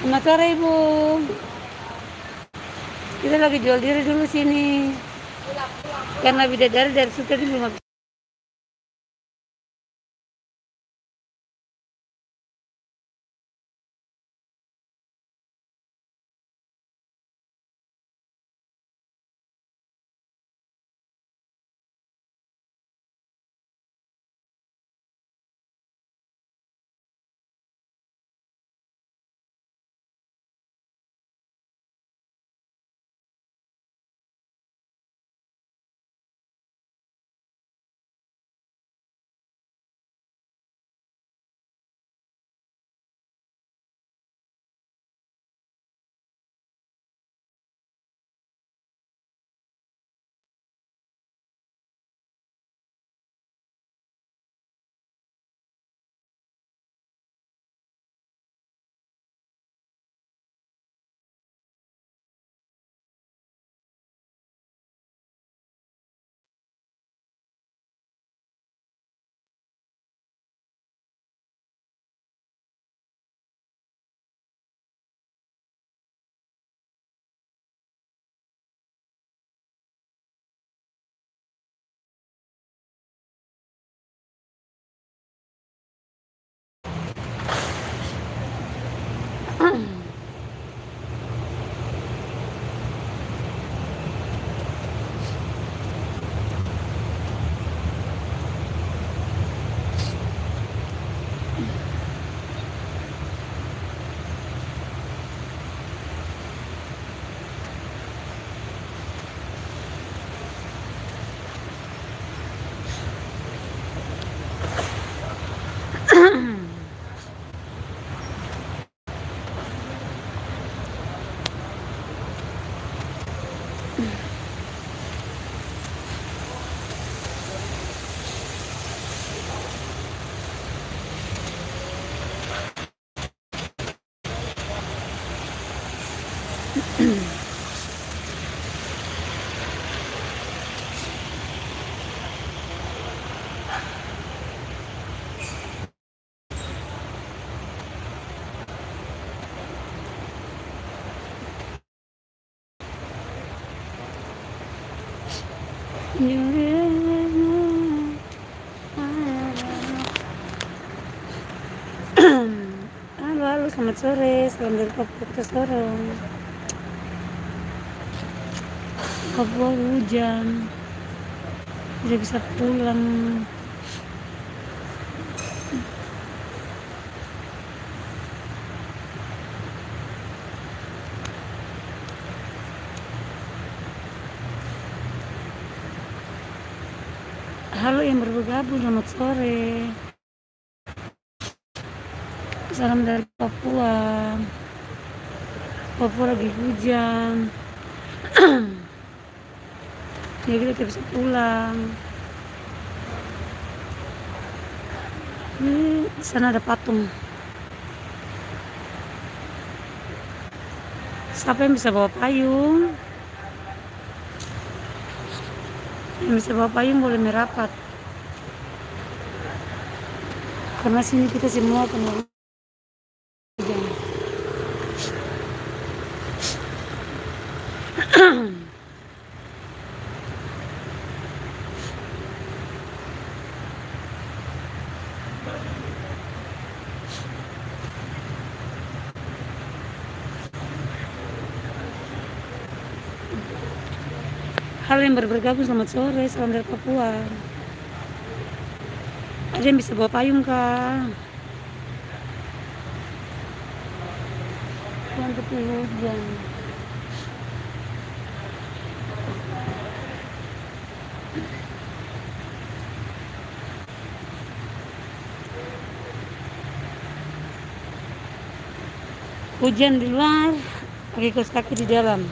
Selamat sore Ibu. Kita lagi jual diri dulu sini. Karena bidadari dari situ tadi belum habis. Halo, selamat sore. Salam dari Papua Sorong. Papua hujan. Tidak bisa pulang. Halo yang bergabung, selamat sore. Salam dari Papua. Papua lagi hujan. Ya kita tidak bisa pulang. Di sana ada patung. Siapa yang bisa bawa payung? Yang bisa bawa payung boleh merapat. Karena sini kita semua kena hujan. Halo yang baru bergabung, selamat sore. Salam dari Papua. Ada yang bisa bawa payung kah? Yang tepi hujan. Hujan di luar, pakai kaos kaki di dalam.